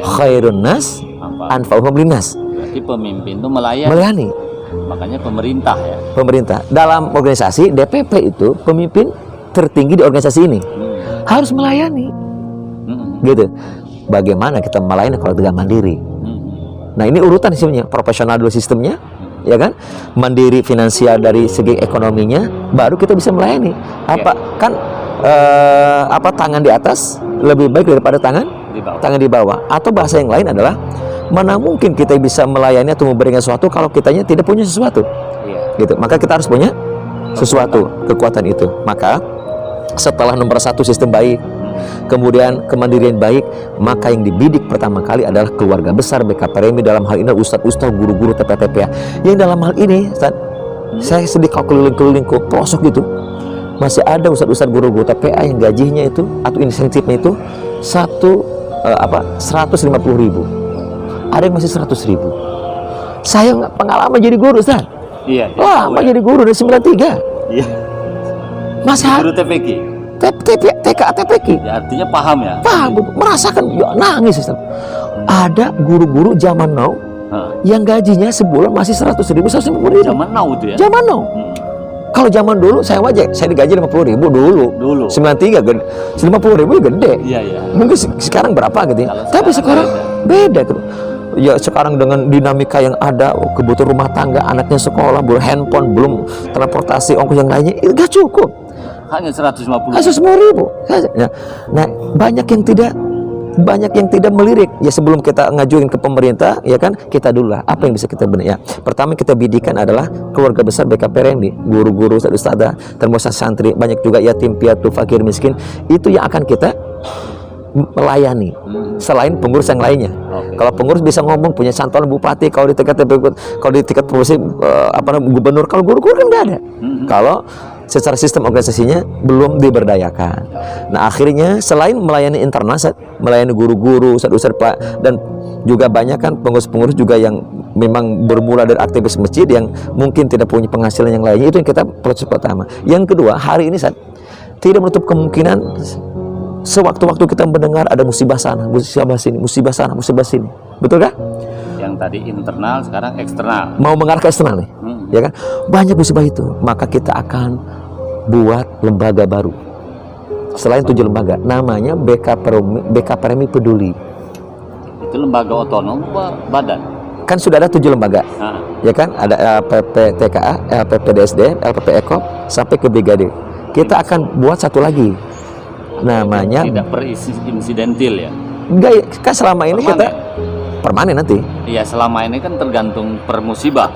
Khairun nas anfa'uhum linnas. Berarti pemimpin itu melayani. Makanya pemerintah ya. Dalam organisasi DPP itu pemimpin tertinggi di organisasi ini. Harus melayani. Gitu. Bagaimana kita melayani kalau tidak mandiri? Nah, ini urutan sebenarnya, profesional dulu sistemnya, ya kan? Mandiri finansial dari segi ekonominya, baru kita bisa melayani. Tangan di atas lebih baik daripada tangan di bawah. Atau bahasa yang lain adalah, mana mungkin kita bisa melayani atau memberikan sesuatu kalau kitanya tidak punya sesuatu. Gitu. Maka kita harus punya sesuatu, kekuatan itu. Maka setelah nomor 1 sistem baik, kemudian kemandirian baik, maka yang dibidik pertama kali adalah keluarga besar BKPRMI, dalam hal ini ustadz-ustadz, guru-guru TPA. Yang dalam hal ini, saya sedih kalau keliling-keliling ke pelosok gitu, masih ada ustadz-ustadz, guru-guru TPA yang gajinya itu atau insentifnya itu 150.000. Ada yang masih 100.000. Saya pengalaman jadi guru, Ustaz. Iya. Lama jadi guru dari 93. Iya. Masih guru TPK. TPK. Ya, artinya paham ya? Paham, merasakan, ya, nangis, Ustaz. Ada guru-guru zaman now yang gajinya sebulan masih 100.000, 150.000. Zaman now itu ya? Zaman now. Kalau zaman dulu saya digaji 50.000 dulu. 93 gede. 50.000 gede. Iya. Mungkin sekarang berapa gitu ya. Tapi sekarang beda tuh. Ya sekarang dengan dinamika yang ada, kebutuhan rumah tangga, anaknya sekolah, belum handphone, belum transportasi, ongkos yang lainnya, itu gak cukup. Hanya 150.000. Nah, banyak yang tidak melirik. Ya sebelum kita ngajuin ke pemerintah, ya kan, kita dulu lah apa yang bisa kita benar. Ya, pertama kita bidikan adalah keluarga besar BKPRMI, guru-guru, ustadz-ustadzah, termasuk santri, banyak juga yatim piatu, fakir miskin. Itu yang akan kita melayani selain pengurus yang lainnya. Kalau pengurus bisa ngomong, punya cantolan bupati, kalau di tingkat provinsi gubernur, kalau guru-guru kan nggak ada. Kalau secara sistem organisasinya belum diberdayakan. Nah, akhirnya selain melayani internal, melayani guru-guru, ustadz-ustadz, dan juga banyak kan pengurus-pengurus juga yang memang bermula dari aktivis masjid yang mungkin tidak punya penghasilan yang lainnya. Itu yang kita proses pertama. Yang kedua, hari ini tidak menutup kemungkinan sewaktu-waktu kita mendengar ada musibah sana, musibah sini, musibah sana, musibah sini. Betul kan? Yang tadi internal, sekarang eksternal. Mau mengarah ke eksternal nih. Ya kan? Banyak musibah itu. Maka kita akan buat lembaga baru. Selain 7 lembaga, namanya BKPRMI Peduli. Itu lembaga otonom badan? Kan sudah ada 7 lembaga. Ya kan? Ada LPP TKA, LPP DSD, LPP Ekop, sampai ke BGD. Kita akan buat satu lagi. Namanya tidak insidentil ya? Enggak, kan selama ini kita permanen nanti. Iya, selama ini kan tergantung per musibah.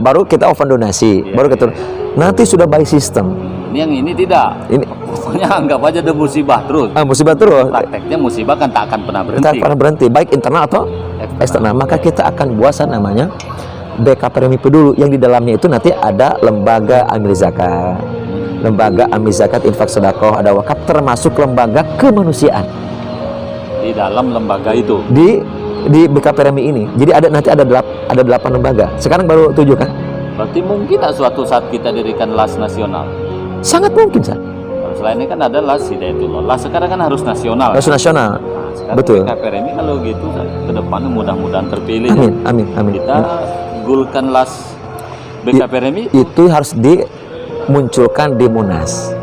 Baru kita open donasi, baru kita nanti sudah by system. Ini yang ini tidak. Ini pokoknya anggap aja ada musibah terus. Musibah terus. Prakteknya musibah kan tak akan pernah berhenti. Tak pernah berhenti, baik internal atau eksternal. Maka kita akan buat namanya BKPRMI Peduli, yang di dalamnya itu nanti ada lembaga amil zakat, lembaga amil zakat, infak sedekah, ada wakaf, termasuk lembaga kemanusiaan di dalam lembaga itu, di BKPRMI ini. Jadi nanti ada 8 lembaga. Sekarang baru 7 kan? Berarti mungkin suatu saat kita dirikan LAS nasional. Sangat mungkin, San. Selain ini kan ada LAS Hidayatullah. LAS sekarang kan harus nasional. Harus nasional. Betul. BKPRMI kalau gitu ke depannya mudah-mudahan terpilih. Amin. Kita gulkan LAS BKPRMI itu harus dimunculkan di Munas.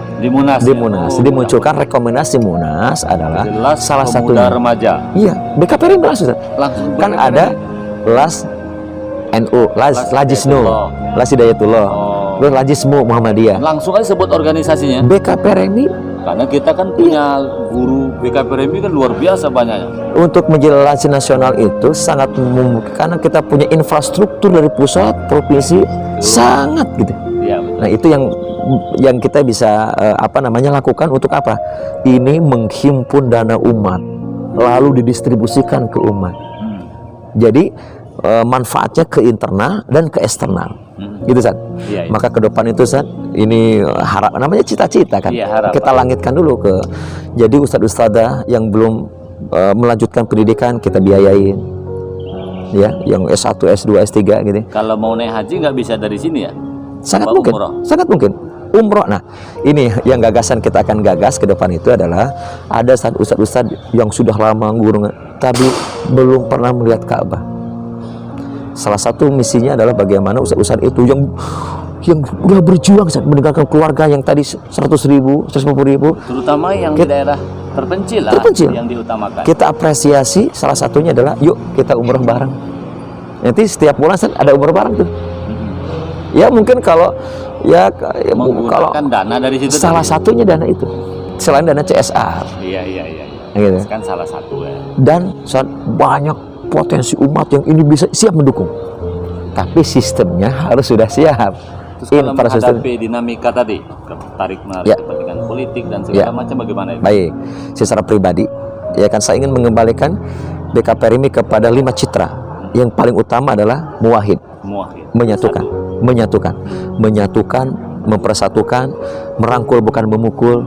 Dimunculkan rekomendasi Munas adalah salah satu remaja. Iya, BKPRMI langsung kan ada LAS NU, Lajisnu, LAS Hidayatullah, terus Lajismu Muhammadiyah. Langsung aja sebut organisasinya. BKPRMI. Karena kita kan punya guru BKPRMI kan luar biasa banyaknya. Untuk menjelaskan nasional itu sangat memungkinkan karena kita punya infrastruktur dari pusat, provinsi, sangat gitu. Ya, nah itu yang kita bisa lakukan untuk apa? Ini menghimpun dana umat lalu didistribusikan ke umat. Jadi manfaatnya ke internal dan ke eksternal. Gitu, San. Ya. Maka ke depan itu, San, ini namanya cita-cita kan. Ya, kita langitkan dulu jadi ustadz-ustadzah yang belum melanjutkan pendidikan kita biayain. Ya, yang S1, S2, S3 gitu. Kalau mau naik haji nggak bisa dari sini ya? Sangat mungkin. Sangat mungkin. Umroh. Nah, ini yang gagasan kita akan gagas ke depan itu adalah ada ustadz-ustadz yang sudah lama guru tapi belum pernah melihat Ka'bah. Salah satu misinya adalah bagaimana ustadz-ustadz itu yang udah berjuang saat meninggalkan keluarga yang tadi 100.000, 150.000, terutama yang di daerah terpencil lah, yang diutamakan. Kita apresiasi, salah satunya adalah yuk kita umroh bareng. Nanti setiap bulan ada umroh bareng tuh. Ya mungkin kalau kalau dana dari situ, salah satunya dana itu, selain dana CSR. Iya. Gitu. Kan salah satu ya. Dan banyak potensi umat yang ini bisa siap mendukung. Tapi sistemnya harus sudah siap. Terus kalau menghadapi dinamika tadi, tarik menarik kepentingan politik dan segala macam, bagaimana itu? Baik, secara pribadi, ya kan saya ingin mengembalikan BKPRMI kepada 5 citra. Yang paling utama adalah muwahhid, menyatukan, mempersatukan, merangkul bukan memukul,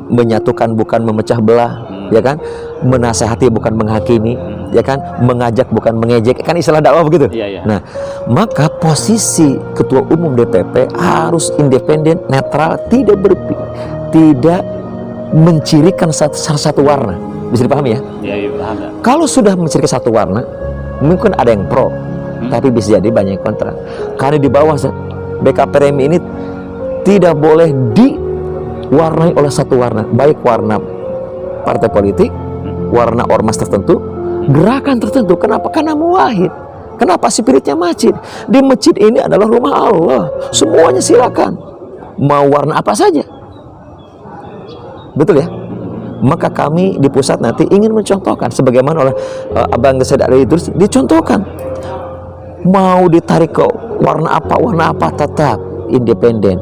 menyatukan bukan memecah belah, ya kan, menasehati bukan menghakimi, ya kan, mengajak bukan mengejek, kan istilah dakwah begitu. Nah, maka posisi ketua umum DPP harus independen, netral, tidak mencirikan satu warna. Bisa dipahami ya? Iya, paham. Kalau sudah mencirikan satu warna, mungkin ada yang pro, tapi bisa jadi banyak yang kontra. Karena di bawah BKPRMI ini tidak boleh diwarnai oleh satu warna, baik warna partai politik, warna ormas tertentu, gerakan tertentu. Kenapa? Karena muwahhid. Kenapa? Spiritnya masjid. Di masjid ini adalah rumah Allah. Semuanya silakan. Mau warna apa saja. Betul ya? Maka kami di pusat nanti ingin mencontohkan sebagaimana oleh Abang Said Ali Idrus dicontohkan. Mau ditarik ke warna apa tetap independen.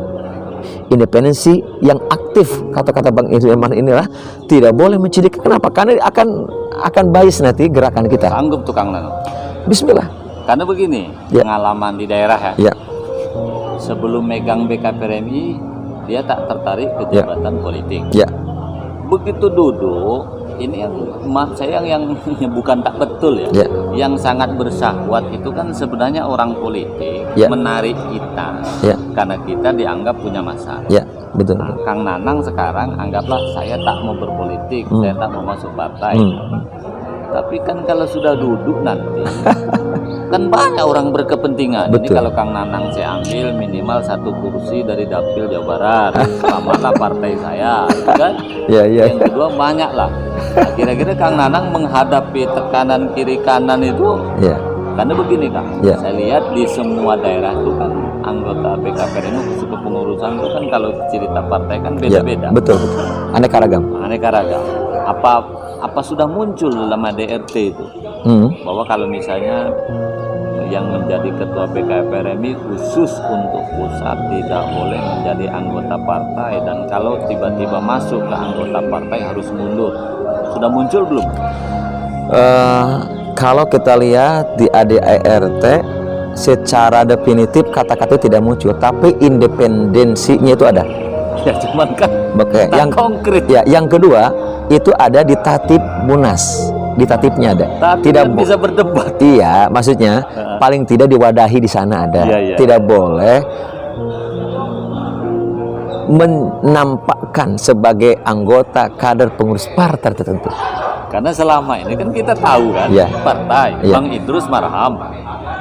Independensi yang aktif, kata-kata Bang Irman inilah tidak boleh mencilik. Kenapa? Karena akan bias nanti gerakan kita. Sanggup tukang Nano. Bismillah. Karena begini, pengalaman di daerah ya. Sebelum megang BKPRMI, dia tak tertarik ke jabatan politik. Ya. Begitu duduk, ini yang maaf saya yang bukan tak betul ya. Yang sangat bersyahwat itu kan sebenarnya orang politik menarik kita karena kita dianggap punya masa. Betul. Nah, Kang Nanang sekarang anggaplah saya tak mau berpolitik, saya tak mau masuk partai. Tapi kan kalau sudah duduk nanti kan banyak orang berkepentingan. Ini kalau Kang Nanang saya ambil minimal 1 kursi dari Dapil Jawa Barat, selamatlah partai saya, kan? Yang kedua banyak lah. Nah, kira-kira Kang Nanang menghadapi tekanan kiri kanan itu, karena begini Kang, saya lihat di semua daerah itu kan anggota BKPRMI khusus kepengurusan itu kan kalau cerita partai kan beda-beda. Betul. Aneka ragam. Apa sudah muncul dalam ADRT itu bahwa kalau misalnya yang menjadi ketua BKPRMI khusus untuk pusat tidak boleh menjadi anggota partai, dan kalau tiba-tiba masuk ke anggota partai harus mundur, sudah muncul belum? Kalau kita lihat di ADART secara definitif kata-kata tidak muncul, tapi independensinya itu ada. Ya cuman kan yang konkret. Yang kedua itu ada di Tatip Munas, di Tatipnya ada. Tidak bisa berdebat. Iya, maksudnya paling tidak diwadahi di sana ada. Tidak boleh menampakkan sebagai anggota kader pengurus partai tertentu. Karena selama ini kan kita tahu kan partai Bang Idrus Marham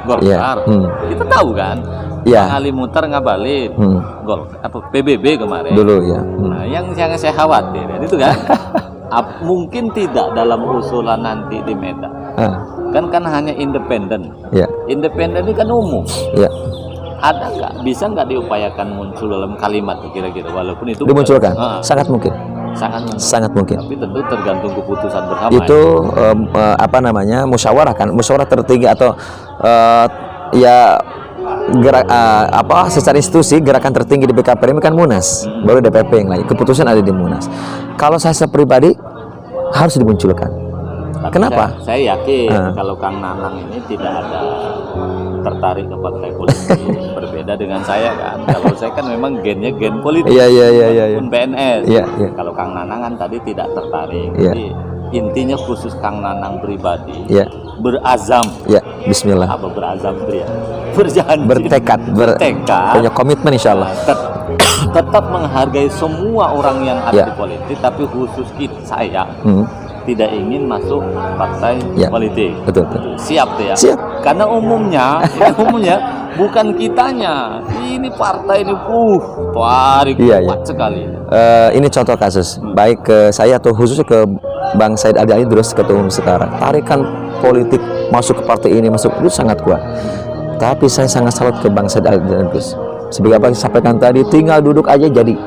Golkar, kita tahu kan. Bang Ali Mutar Ngabalin, PBB kemarin. Dulu Nah, yang saya khawatir itu kan, mungkin tidak dalam usulan nanti di Medan. Kan hanya independen. Independen ini kan umum. Ada nggak? Bisa nggak diupayakan muncul dalam kalimat kira-kira, walaupun itu dimunculkan? Sangat mungkin. Sangat mungkin. Tapi tentu tergantung keputusan bersama. Itu musyawarah kan, musyawarah tertinggi atau secara institusi gerakan tertinggi di BKPRMI kan Munas, baru DPP yang lain. Keputusan ada di Munas. Kalau saya pribadi harus dimunculkan. Tapi kenapa? Saya yakin kalau Kang Nanang ini tidak ada tertarik ke partai politik. Berbeda dengan saya kan. Kalau saya kan memang gennya gen politik. Pun PNS. Kalau Kang Nanang kan tadi tidak tertarik. Jadi intinya khusus Kang Nanang pribadi berazam. Bismillah. Apa berazam itu ya? Berjanji. Bertekad. Punya komitmen insya Allah. Tetap menghargai semua orang yang ada di politik, tapi khusus saya tidak ingin masuk partai Ya. politik. Betul, betul. Siap tuh ya. Siap. Karena umumnya bukan kitanya. Ini partai ini tarik Iya, kuat sekali. Ini contoh kasus, baik ke saya atau khususnya ke Bang Said Ali Idrus, ketua umum sekarang. Tarikan politik masuk ke partai ini, masuk itu sangat kuat. Tapi saya sangat salut ke Bang Said Ali Idrus. Sebagai apa yang sampaikan tadi, tinggal duduk aja jadi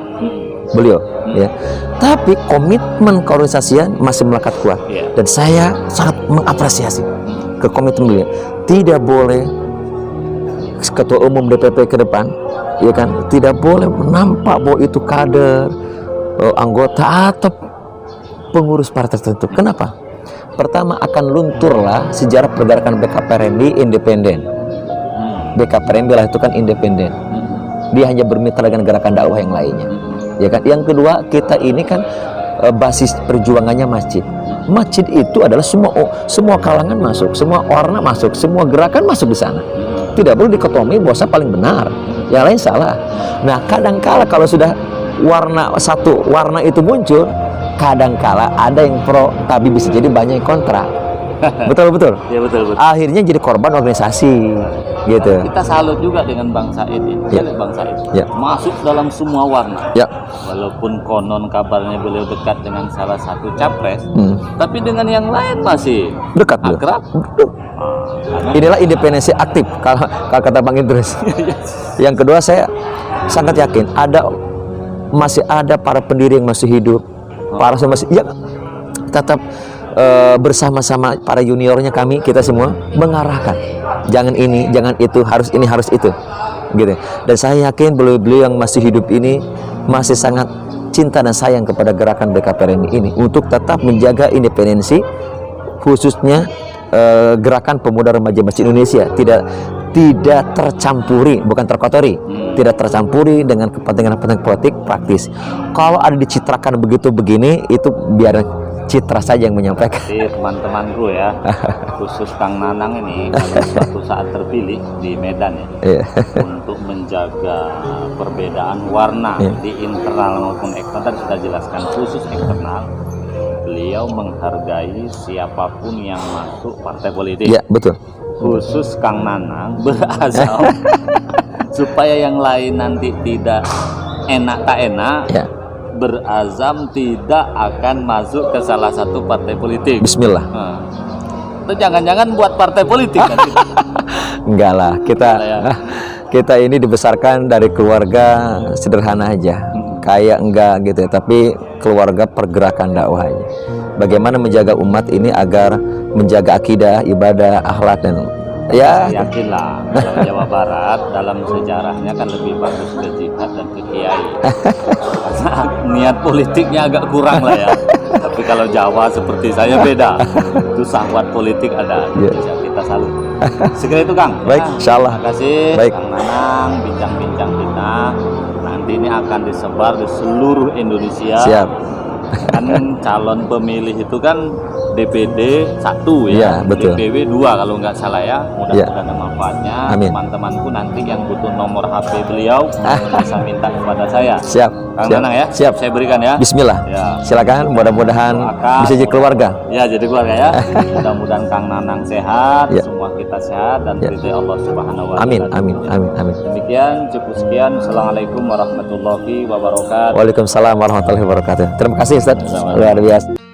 beliau, ya. Tapi komitmen keorganisasian masih melekat kuat, dan saya sangat mengapresiasi ke komitmen beliau. Tidak boleh ketua umum DPP ke depan, ya kan, tidak boleh menampak bahwa itu kader, anggota atau pengurus partai tertentu. Kenapa? Pertama, akan lunturlah sejarah pergerakan BKPRN di independen. BKPRN lah itu kan independen. Dia hanya bermitra dengan gerakan dakwah yang lainnya. Ya kan? Yang kedua, kita ini kan basis perjuangannya masjid. Masjid itu adalah semua kalangan masuk, semua warna masuk, semua gerakan masuk di sana. Tidak perlu dikotomi bahwa saya paling benar, yang lain salah. Nah, kadangkala kalau sudah satu warna itu muncul, kadangkala ada yang pro, tapi bisa jadi banyak yang kontra. Betul. Ya, betul. Akhirnya jadi korban organisasi, gitu. Kita salut juga dengan Bang Said ini. Ya. Bang Said Ya. masuk dalam semua warna. Ya. Walaupun konon kabarnya beliau dekat dengan salah satu capres, tapi dengan yang lain masih Dekat, akrab. Inilah independensi aktif, kalau kata Bang Idrus. Yang kedua, saya sangat yakin masih ada para pendiri yang masih hidup, para masih ya tetap bersama-sama para juniornya, kita semua mengarahkan, jangan ini, jangan itu, harus ini, harus itu, gitu. Dan saya yakin beliau-beliau yang masih hidup ini masih sangat cinta dan sayang kepada gerakan BKPRN ini untuk tetap menjaga independensi, khususnya gerakan pemuda remaja Masjid Indonesia tidak tercampuri, bukan terkotori, tidak tercampuri dengan kepentingan politik praktis. Kalau ada dicitrakan begitu begini, itu biar citra saja yang menyampaikan. Jadi teman-temanku ya, khusus Kang Nanang ini kalau suatu saat terpilih di Medan ya, untuk menjaga perbedaan warna di internal maupun eksternal, tadi sudah jelaskan, khusus eksternal, beliau menghargai siapapun yang masuk partai politik. Iya, betul. Khusus Kang Nanang berazam supaya yang lain nanti tidak enak tak enak, berazam tidak akan masuk ke salah satu partai politik. Bismillah. Itu jangan-jangan buat partai politik nanti. Enggak lah, kita ini dibesarkan dari keluarga sederhana aja, kayak enggak gitu ya, tapi keluarga pergerakan dakwah aja. Bagaimana menjaga umat ini agar menjaga akidah, ibadah, akhlak, dan ya yakinlah kalau Jawa Barat dalam sejarahnya kan lebih bagus ke jihad dan ke kiai. Karena niat politiknya agak kurang lah ya. Tapi kalau Jawa seperti saya beda. Itu sahwat politik ada. Bisa kita salut. Segera itu Kang. Baik, insyaallah. Terima kasih. Baik. Kang Nanang, bincang-bincang kita. Nanti ini akan disebar di seluruh Indonesia. Siap. Kan calon pemilih itu kan DPD 1 ya, betul. DPW 2 kalau nggak salah ya. Mudah-mudahan ada manfaatnya. Amin. Teman-temanku nanti yang butuh nomor HP beliau bisa minta kepada saya. Siap. Kang Nanang ya. Siap. Saya berikan ya. Bismillah. Silakan, mudah-mudahan bisa jadi keluarga. Ya, jadi keluarga ya. Mudah-mudahan Kang Nanang sehat, semua kita sehat dan ridha Allah Subhanahu wa taala. Amin, amin, amin, amin. Demikian, cukup sekian. Assalamualaikum warahmatullahi wabarakatuh. Waalaikumsalam warahmatullahi wabarakatuh. Terima kasih Ustaz. Luar biasa.